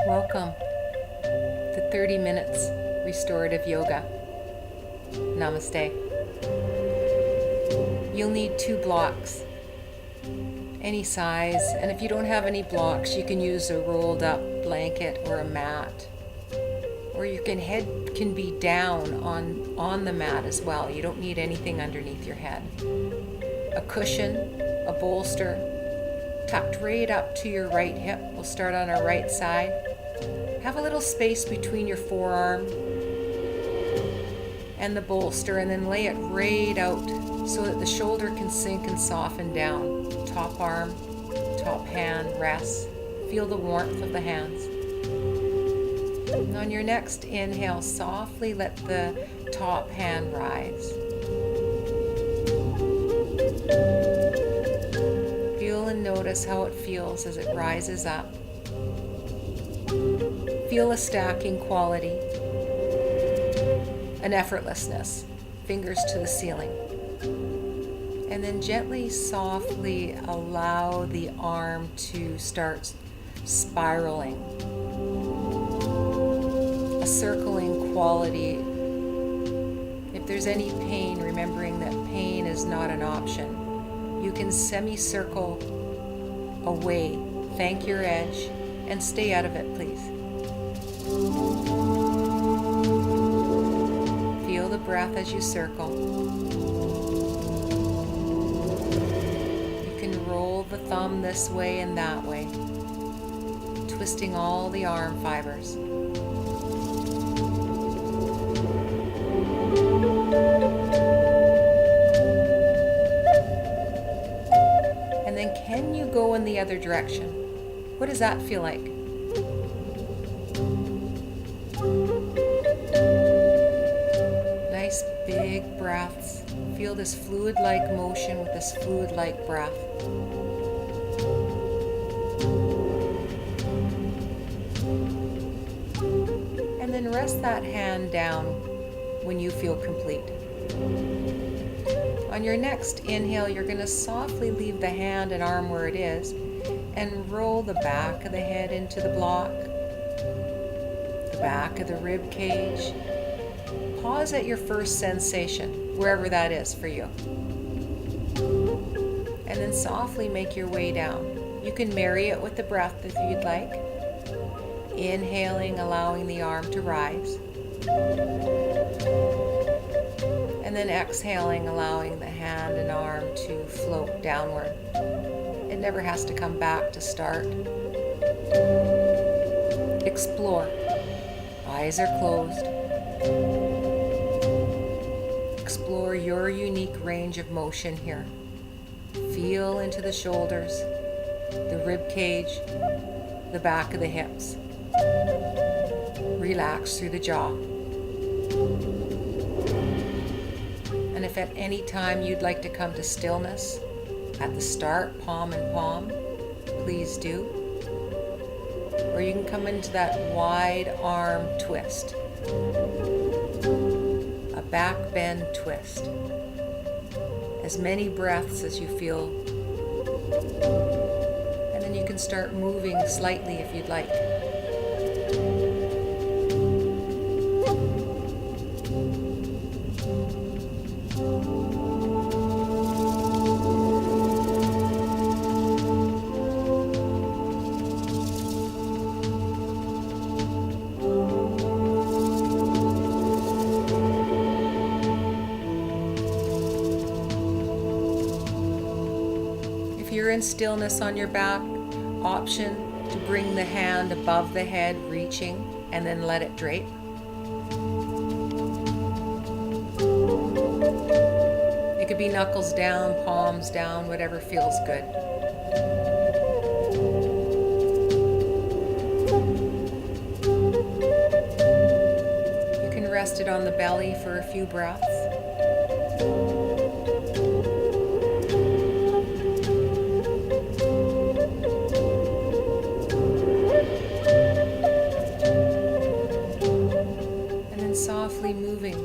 Welcome to 30 Minutes Restorative Yoga. Namaste. You'll need 2 blocks, any size, and if you don't have any blocks, you can use a rolled up blanket or a mat, or your head can be down on the mat as well. You don't need anything underneath your head. A cushion, a bolster, tucked right up to your right hip. We'll start on our right side. Have a little space between your forearm and the bolster, and then lay it right out so that the shoulder can sink and soften down. Top arm, top hand rests. Feel the warmth of the hands. And on your next inhale, softly let the top hand rise. Feel and notice how it feels as it rises up. Feel a stacking quality, an effortlessness, fingers to the ceiling. And then gently, softly allow the arm to start spiraling. A circling quality. If there's any pain, remembering that pain is not an option. You can semicircle away. Thank your edge and stay out of it, please. Feel the breath as you circle. You can roll the thumb this way and that way, twisting all the arm fibers. And then can you go in the other direction? What does that feel like? Nice big breaths. Feel this fluid-like motion with this fluid-like breath. And then rest that hand down when you feel complete. On your next inhale, you're going to softly leave the hand and arm where it is and roll the back of the head into the block, the back of the rib cage. Pause at your first sensation, wherever that is for you. And then softly make your way down. You can marry it with the breath if you'd like. Inhaling, allowing the arm to rise. And then exhaling, allowing the hand and arm to float downward. It never has to come back to start. Explore. Eyes are closed. Explore your unique range of motion here. Feel into the shoulders, the rib cage, the back of the hips. Relax through the jaw. And if at any time you'd like to come to stillness, at the start, palm and palm, please do. Or you can come into that wide arm twist. A back bend twist. As many breaths as you feel. And then you can start moving slightly if you'd like. If you're in stillness on your back, option to bring the hand above the head, reaching, and then let it drape. It could be knuckles down, palms down, whatever feels good. You can rest it on the belly for a few breaths. Softly moving,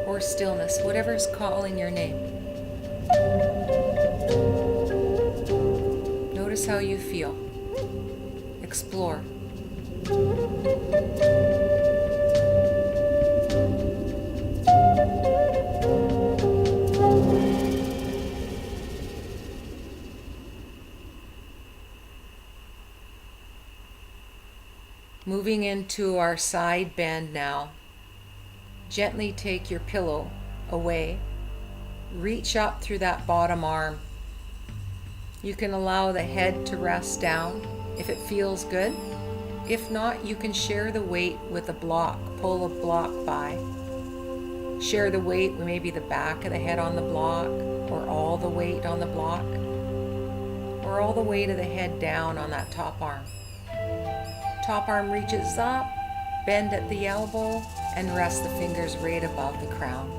or stillness, whatever's calling your name. Notice how you feel. Explore. Moving into our side bend now. Gently take your pillow away. Reach up through that bottom arm. You can allow the head to rest down if it feels good. If not, you can share the weight with a block. Pull a block by. Share the weight with maybe the back of the head on the block, or all the weight on the block, or all the weight of the head down on that top arm. Top arm reaches up, bend at the elbow, and rest the fingers right above the crown.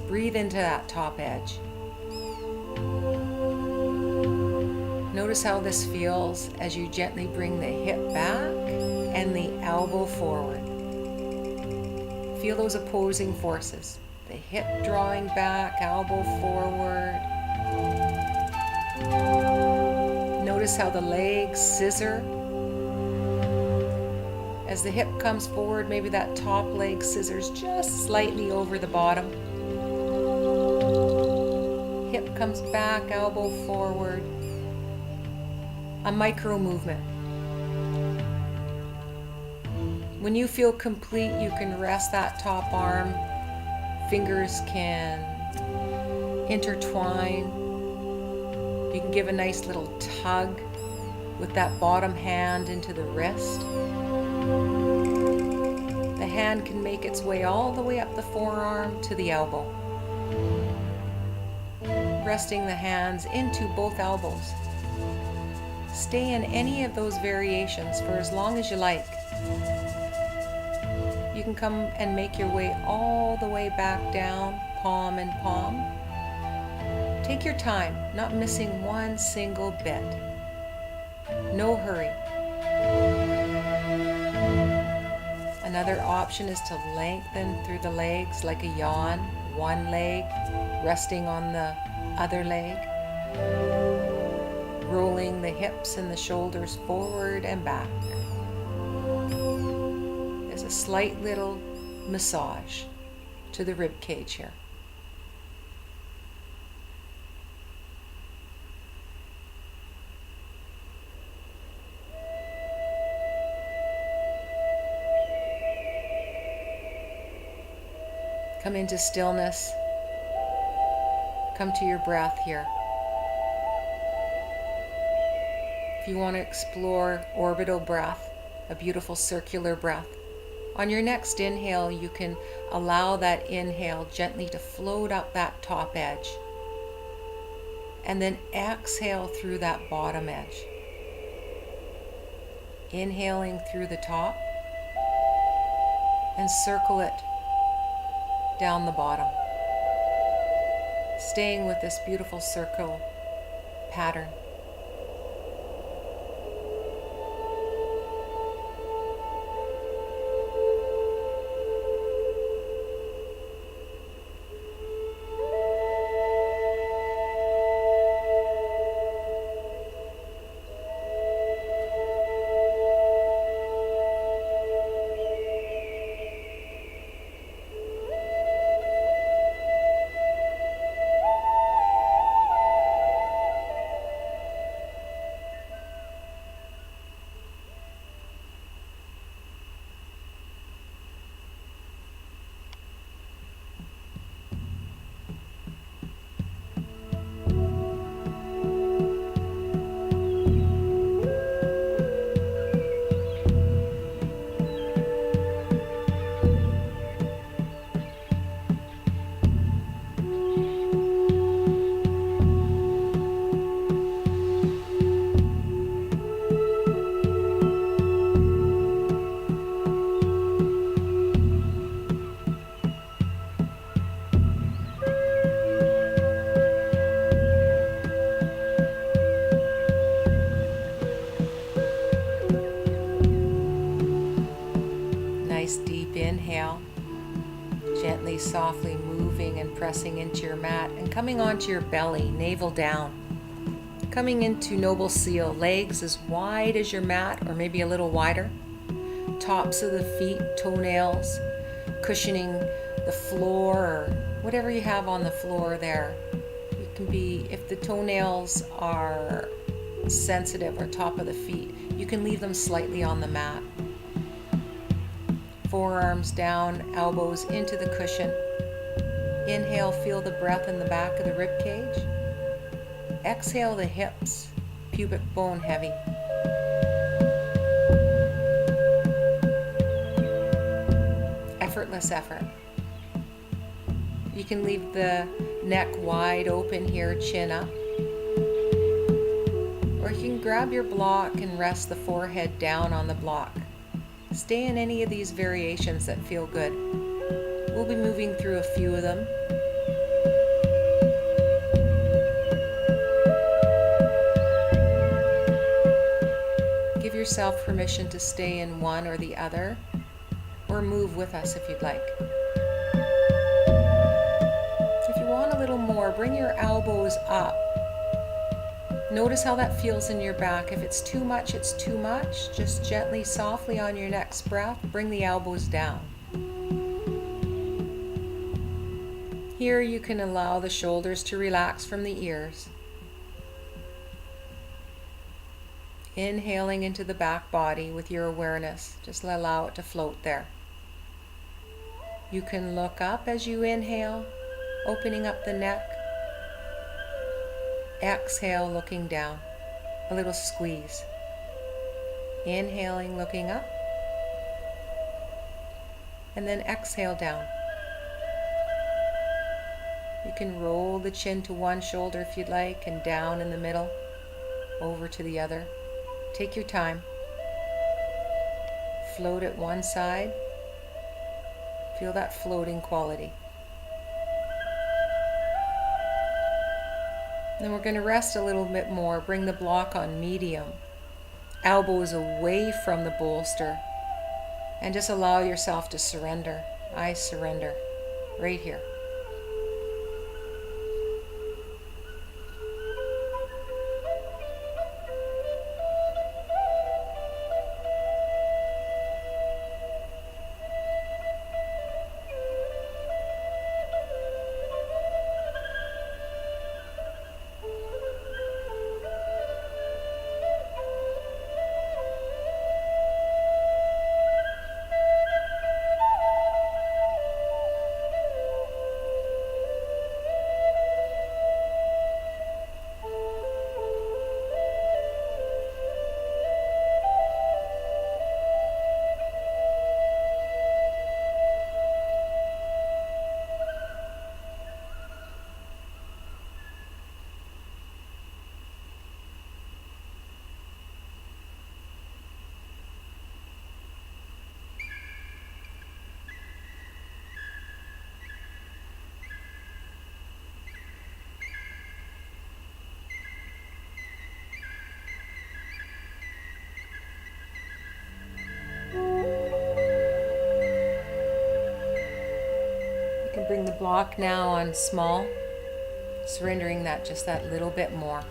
Breathe into that top edge. Notice how this feels as you gently bring the hip back and the elbow forward. Feel those opposing forces. The hip drawing back, elbow forward. Notice how the legs scissor. As the hip comes forward, maybe that top leg scissors just slightly over the bottom. Hip comes back, elbow forward. A micro movement. When you feel complete, you can rest that top arm. Fingers can intertwine. You can give a nice little tug with that bottom hand into the wrist. The hand can make its way all the way up the forearm to the elbow. Resting the hands into both elbows. Stay in any of those variations for as long as you like. You can come and make your way all the way back down, palm in palm. Take your time, not missing one single bit. No hurry. Another option is to lengthen through the legs like a yawn, one leg resting on the other leg. Rolling the hips and the shoulders forward and back. There's a slight little massage to the rib cage here. Come into stillness. Come to your breath here. If you want to explore orbital breath, a beautiful circular breath, on your next inhale, you can allow that inhale gently to float up that top edge. And then exhale through that bottom edge. Inhaling through the top and circle it down the bottom. Staying with this beautiful circle pattern. Inhale, gently, softly moving and pressing into your mat and coming onto your belly, navel down. Coming into Noble Seal, legs as wide as your mat or maybe a little wider. tops of the feet, toenails, cushioning the floor or whatever you have on the floor there. It can be, if the toenails are sensitive or top of the feet, you can leave them slightly on the mat. Forearms down, elbows into the cushion. Inhale, feel the breath in the back of the rib cage. Exhale, the hips, pubic bone heavy. Effortless effort. You can leave the neck wide open here, chin up. Or you can grab your block and rest the forehead down on the block. Stay in any of these variations that feel good. We'll be moving through a few of them. Give yourself permission to stay in one or the other, or move with us if you'd like. If you want a little more, bring your elbows up. Notice how that feels in your back. If it's too much, it's too much. Just gently, softly on your next breath, bring the elbows down. Here you can allow the shoulders to relax from the ears. Inhaling into the back body with your awareness. Just allow it to float there. You can look up as you inhale, opening up the neck. Exhale, looking down. A little squeeze. Inhaling, looking up. And then exhale down. You can roll the chin to one shoulder if you'd like, and down in the middle, over to the other. Take your time. Float at one side. Feel that floating quality. Then we're going to rest a little bit more. Bring the block on medium. Elbows away from the bolster. And just allow yourself to surrender. I surrender. Right here. Bring the block now on small, surrendering that just that little bit more.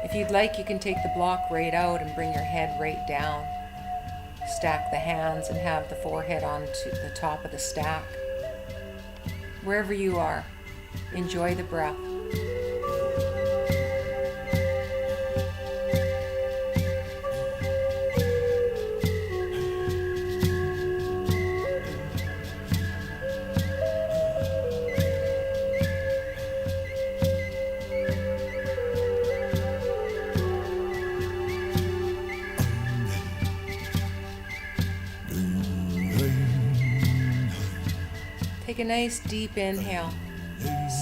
If you'd like, you can take the block right out and bring your head right down. Stack the hands and have the forehead onto the top of the stack. Wherever you are, enjoy the breath. Take a nice deep inhale.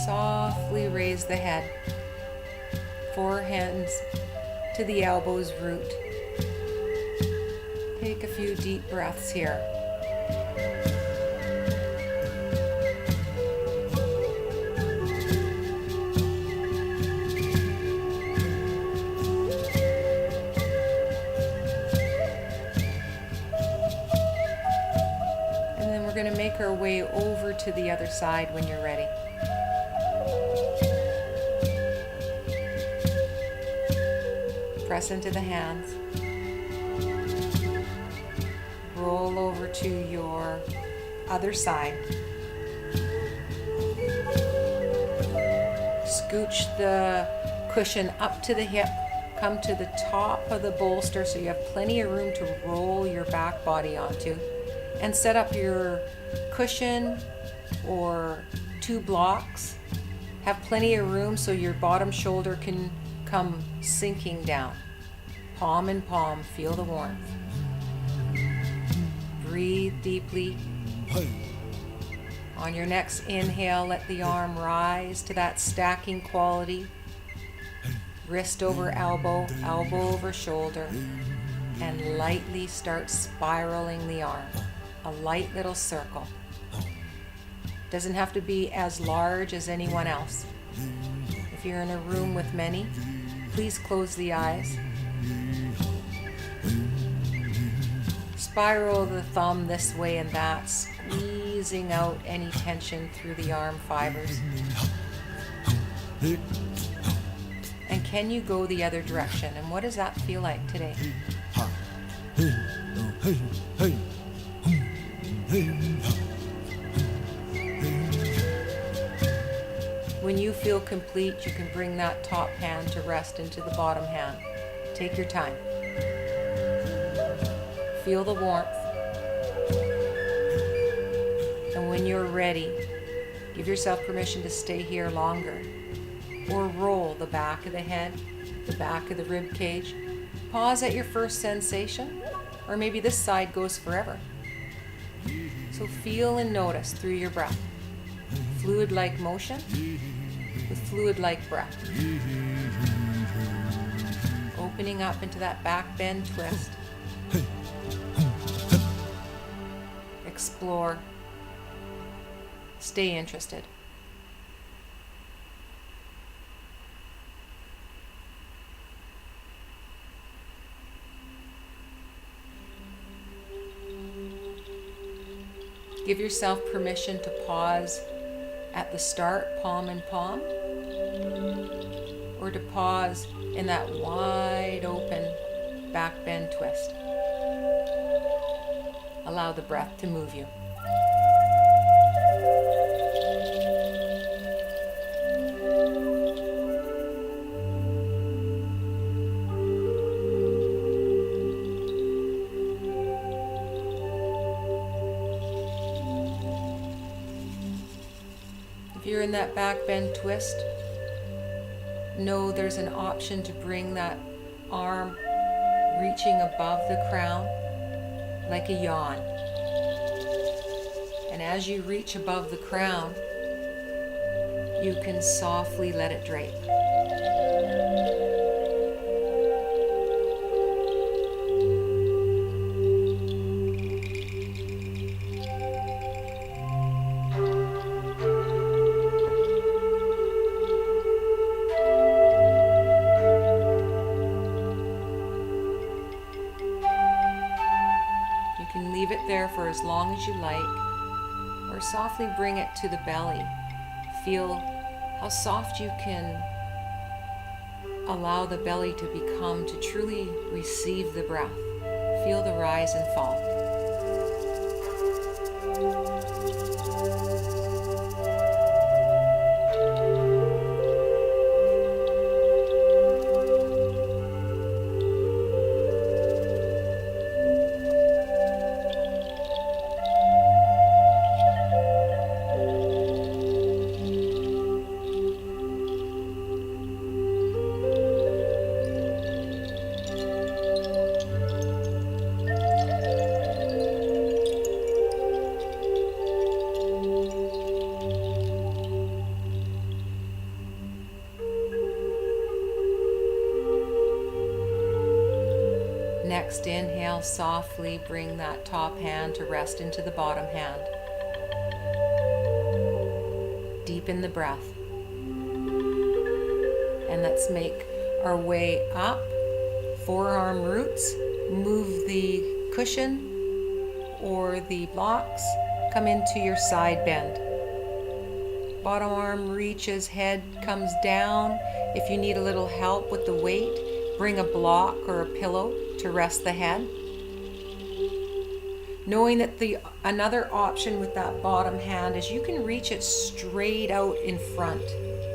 Softly raise the head. Forehands to the elbows root. Take a few deep breaths here. We're going to make our way over to the other side when you're ready. Press into the hands. Roll over to your other side. Scooch the cushion up to the hip. Come to the top of the bolster so you have plenty of room to roll your back body onto. And set up your cushion or 2 blocks. Have plenty of room so your bottom shoulder can come sinking down. Palm in palm, feel the warmth. Breathe deeply. On your next inhale, let the arm rise to that stacking quality. Wrist over elbow, elbow over shoulder, and lightly start spiraling the arm. A light little circle. Doesn't have to be as large as anyone else. If you're in a room with many, please close the eyes. Spiral the thumb this way and that, squeezing out any tension through the arm fibers. And can you go the other direction? And what does that feel like today? When you feel complete, you can bring that top hand to rest into the bottom hand. Take your time. Feel the warmth. And when you're ready, give yourself permission to stay here longer. Or roll the back of the head, the back of the rib cage. Pause at your first sensation, or maybe this side goes forever. So feel and notice through your breath. Fluid-like motion with fluid-like breath. Opening up into that back bend twist. Explore. Stay interested. Give yourself permission to pause at the start, palm in palm, or to pause in that wide open back bend twist. Allow the breath to move you. If you're in that back bend twist, know there's an option to bring that arm reaching above the crown like a yawn. And as you reach above the crown, you can softly let it drape. Leave it there for as long as you like, or softly bring it to the belly. Feel how soft you can allow the belly to become to truly receive the breath. Feel the rise and fall. Next inhale, softly bring that top hand to rest into the bottom hand. Deepen the breath. And let's make our way up. Forearm roots. Move the cushion or the blocks. Come into your side bend. Bottom arm reaches, head comes down. If you need a little help with the weight, bring a block or a pillow to rest the head. Knowing that another option with that bottom hand is you can reach it straight out in front.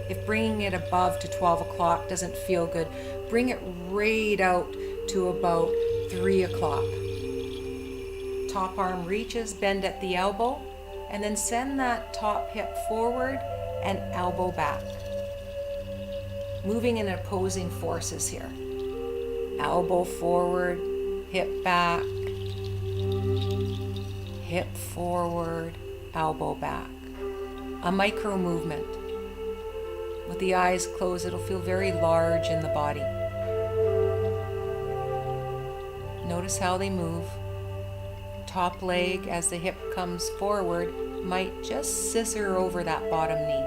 If bringing it above to 12 o'clock doesn't feel good, bring it right out to about 3 o'clock. Top arm reaches, bend at the elbow, and then send that top hip forward and elbow back. Moving in opposing forces here. Elbow forward, hip back, hip forward, elbow back. A micro movement. With the eyes closed, it'll feel very large in the body. Notice how they move. Top leg, as the hip comes forward, might just scissor over that bottom knee.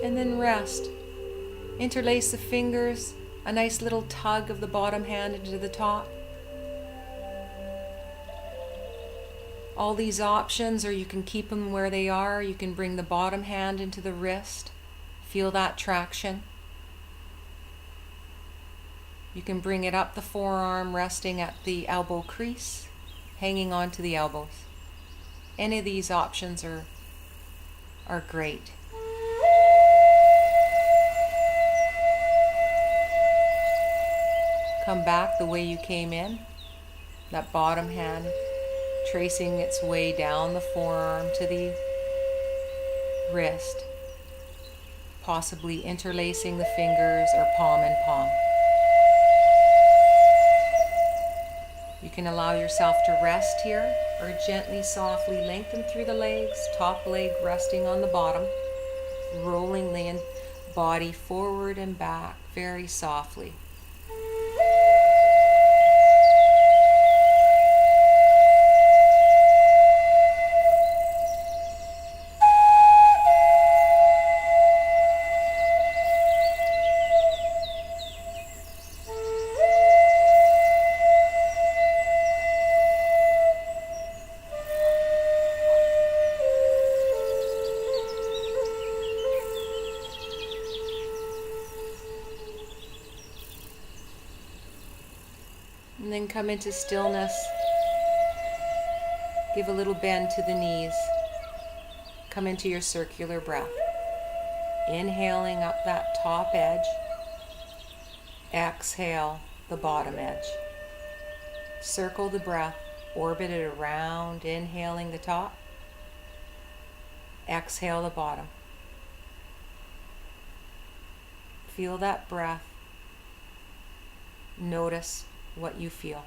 And then rest. Interlace the fingers, a nice little tug of the bottom hand into the top. All these options, or you can keep them where they are. You can bring the bottom hand into the wrist. Feel that traction. You can bring it up the forearm, resting at the elbow crease, hanging onto the elbows. Any of these options are great. Come back the way you came in. That bottom hand tracing its way down the forearm to the wrist, possibly interlacing the fingers or palm and palm. You can allow yourself to rest here or gently, softly lengthen through the legs, top leg resting on the bottom, rolling the body forward and back very softly. And then come into stillness. Give a little bend to the knees. Come into your circular breath. Inhaling up that top edge. Exhale the bottom edge. Circle the breath. Orbit it around. Inhaling the top. Exhale the bottom. Feel that breath. Notice what you feel.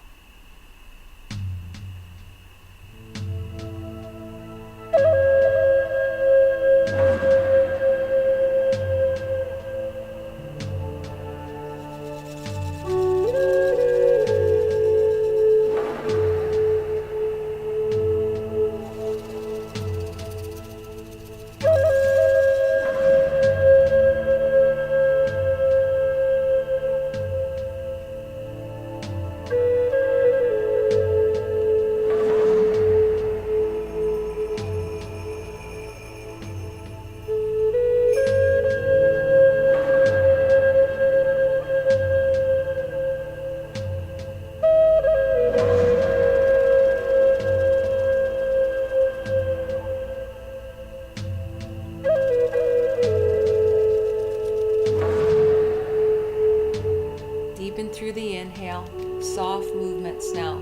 Deepen through the inhale, soft movements now.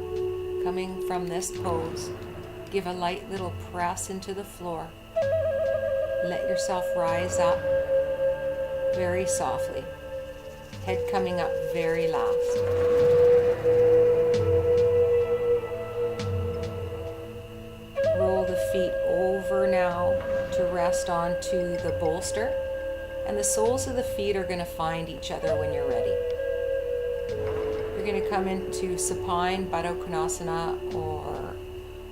Coming from this pose, give a light little press into the floor. Let yourself rise up very softly. Head coming up very last. Roll the feet over now to rest onto the bolster, and the soles of the feet are going to find each other when you're ready. You're going to come into supine, Baddha Konasana, or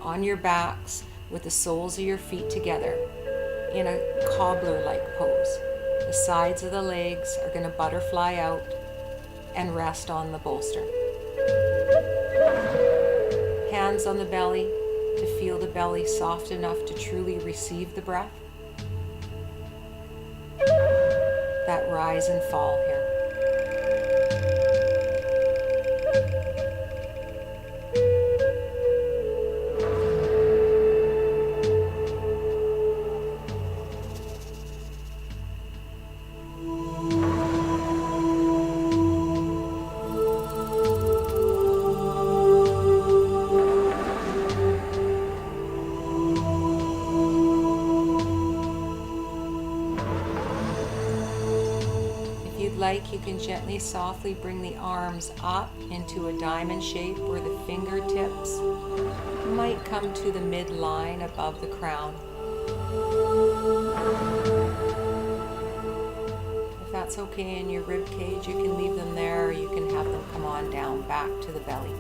on your backs with the soles of your feet together. in a cobbler-like pose. The sides of the legs are going to butterfly out and rest on the bolster. Hands on the belly to feel the belly soft enough to truly receive the breath. That rise and fall here. You can gently, softly bring the arms up into a diamond shape where the fingertips might come to the midline above the crown. If that's okay in your rib cage, you can leave them there, or you can have them come on down back to the belly.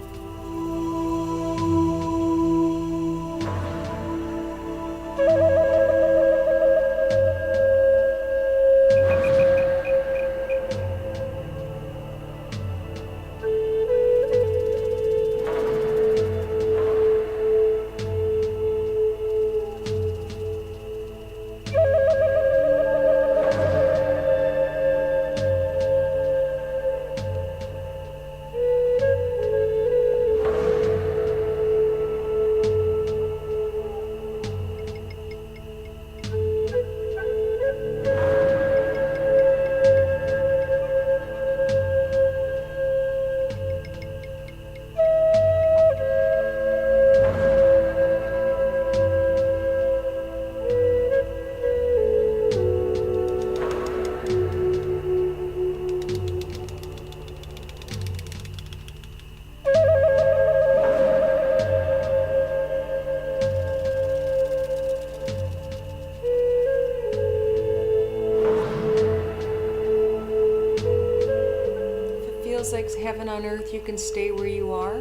Like heaven on earth, you can stay where you are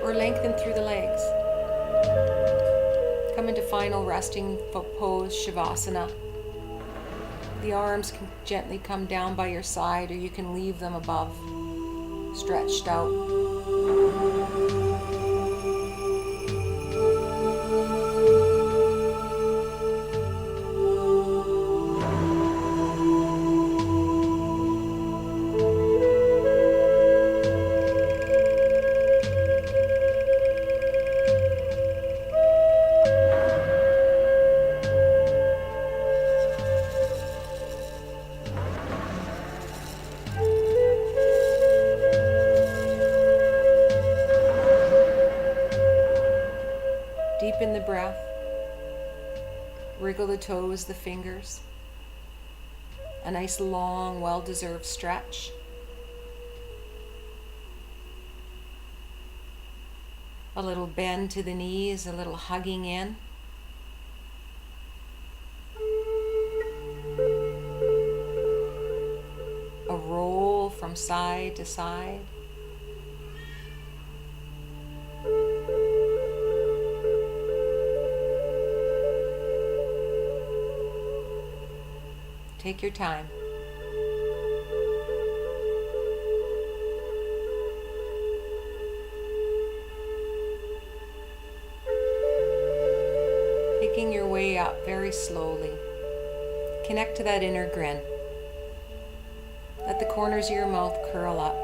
or lengthen through the legs. Come into final resting pose, Shavasana. The arms can gently come down by your side, or you can leave them above, stretched out. Deepen the breath. Wriggle the toes, the fingers. A nice long, well-deserved stretch. A little bend to the knees, a little hugging in. A roll from side to side. Take your time. Picking your way up very slowly. Connect to that inner grin. Let the corners of your mouth curl up.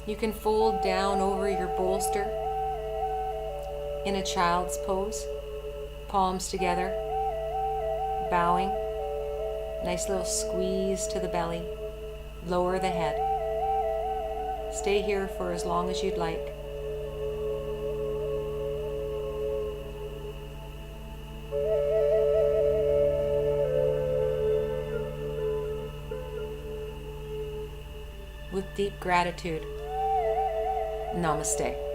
You can fold down over your bolster in a child's pose. Palms together, bowing, nice little squeeze to the belly, lower the head. Stay here for as long as you'd like. With deep gratitude, namaste.